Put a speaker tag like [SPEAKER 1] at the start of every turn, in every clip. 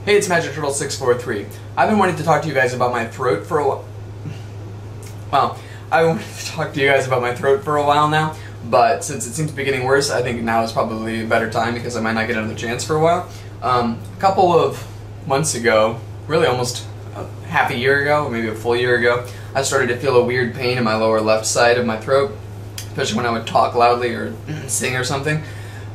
[SPEAKER 1] Hey, it's Magic Turtle 643. I've been wanting to talk to you guys about my throat for a while. Well, I've been wanting to talk to you guys about my throat for a while now, but since it seems to be getting worse, I think now is probably a better time because I might not get another chance for a while. A couple of months ago, really almost half a year ago, maybe a full year ago, I started to feel a weird pain in my lower left side of my throat, especially when I would talk loudly or sing or something.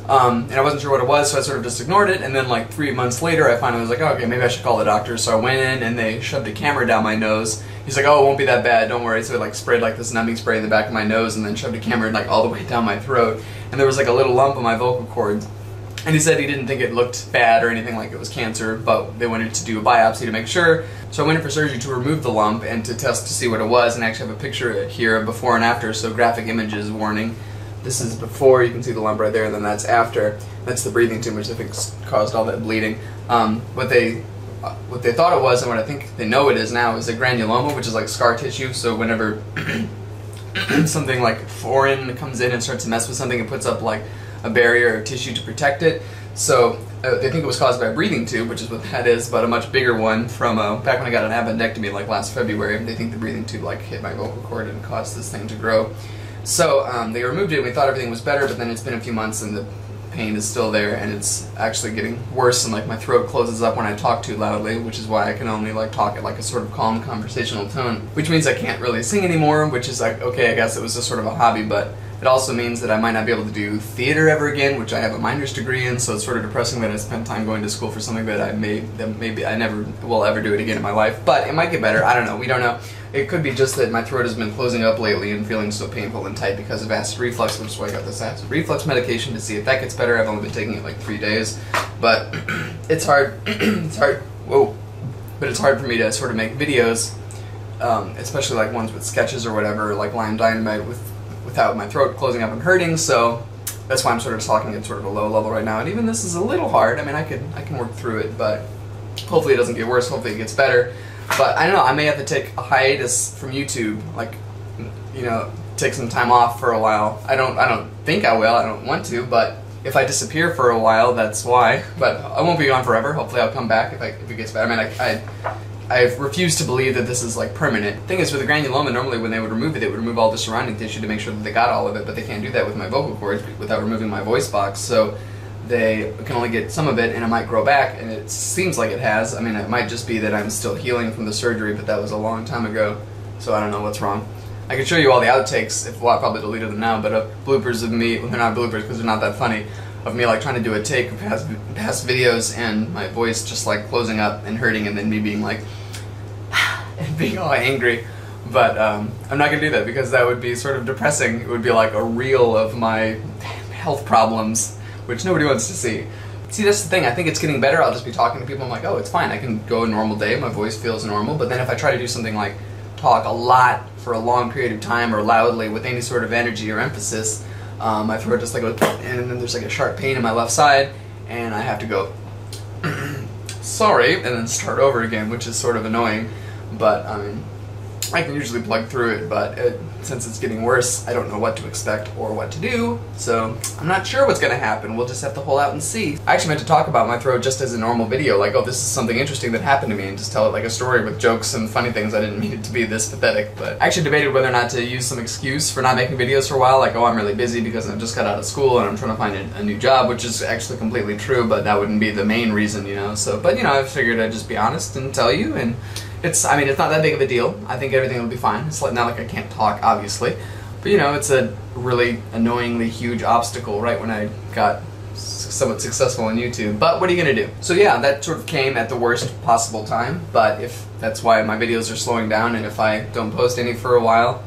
[SPEAKER 1] And I wasn't sure what it was, so I sort of just ignored it, and then like 3 months later I finally was like, oh, okay, maybe I should call the doctor. So I went in and they shoved a camera down my nose. He's like, oh, it won't be that bad, don't worry. So he like sprayed like this numbing spray in the back of my nose and then shoved a camera like all the way down my throat. And there was like a little lump on my vocal cords. And he said he didn't think it looked bad or anything like it was cancer, but they wanted to do a biopsy to make sure. So I went in for surgery to remove the lump and to test to see what it was, and I actually have a picture here of before and after, so graphic images warning. This is before, you can see the lump right there, and then that's after. That's the breathing tube, which I think caused all that bleeding. What they thought it was, and what I think they know it is now, is a granuloma, which is like scar tissue. So whenever something like foreign comes in and starts to mess with something, it puts up like a barrier or tissue to protect it. So they think it was caused by a breathing tube, which is what that is, but a much bigger one from back when I got an appendectomy like last February. They think the breathing tube like hit my vocal cord and caused this thing to grow. So they removed it and we thought everything was better, but then it's been a few months and the pain is still there and it's actually getting worse, and like my throat closes up when I talk too loudly, which is why I can only like talk at like a sort of calm conversational tone, which means I can't really sing anymore, which is like, okay, I guess it was just sort of a hobby, but it also means that I might not be able to do theater ever again, which I have a minor's degree in, so it's sort of depressing that I spent time going to school for something that maybe I never will ever do it again in my life. But it might get better, I don't know, we don't know. It could be just that my throat has been closing up lately and feeling so painful and tight because of acid reflux, which is why I got this acid reflux medication to see if that gets better. I've only been taking it like 3 days, but it's hard, but it's hard for me to sort of make videos, especially like ones with sketches or whatever, like Lime Dynamite without my throat closing up and hurting, so that's why I'm sort of talking at sort of a low level right now, and even this is a little hard. I mean, I can work through it, but hopefully it doesn't get worse, hopefully it gets better. But I don't know, I may have to take a hiatus from YouTube, like, you know, take some time off for a while. I don't think I will, I don't want to, but if I disappear for a while, that's why. But I won't be gone forever, hopefully I'll come back if it gets better. I mean, I refuse to believe that this is like permanent. The thing is, with the granuloma, normally when they would remove it, they would remove all the surrounding tissue to make sure that they got all of it, but they can't do that with my vocal cords without removing my voice box, so they can only get some of it and it might grow back, and it seems like it has. I mean, it might just be that I'm still healing from the surgery, but that was a long time ago, so I don't know what's wrong. I can show you all the outtakes, well, I probably deleted them now, but bloopers of me, well, they're not bloopers because they're not that funny, of me like trying to do a take of past videos and my voice just like closing up and hurting, and then me being like, and being all angry. But I'm not going to do that because that would be sort of depressing. It would be like a reel of my health problems, which nobody wants to see. See, that's the thing, I think it's getting better. I'll just be talking to people, I'm like, oh, it's fine, I can go a normal day, my voice feels normal, but then if I try to do something like talk a lot for a long period of time or loudly with any sort of energy or emphasis, my throat just like goes, and then there's like a sharp pain in my left side, and I have to go, sorry, and then start over again, which is sort of annoying, but I mean, I can usually plug through it, but since it's getting worse, I don't know what to expect or what to do, so I'm not sure what's going to happen. We'll just have to hold out and see. I actually meant to talk about my throat just as a normal video, like, oh, this is something interesting that happened to me, and just tell it like a story with jokes and funny things. I didn't mean it to be this pathetic, but I actually debated whether or not to use some excuse for not making videos for a while, like, oh, I'm really busy because I just got out of school and I'm trying to find a new job, which is actually completely true, but that wouldn't be the main reason, you know, so, but, you know, I figured I'd just be honest and tell you, and I mean, it's not that big of a deal. I think everything will be fine. It's not like I can't talk, obviously. But, you know, it's a really annoyingly huge obstacle right when I got somewhat successful on YouTube. But what are you going to do? So yeah, that sort of came at the worst possible time. But if that's why my videos are slowing down, and if I don't post any for a while,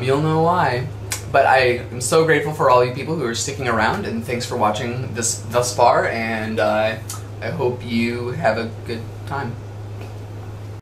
[SPEAKER 1] you'll know why. But I am so grateful for all you people who are sticking around, and thanks for watching this thus far, and I hope you have a good time.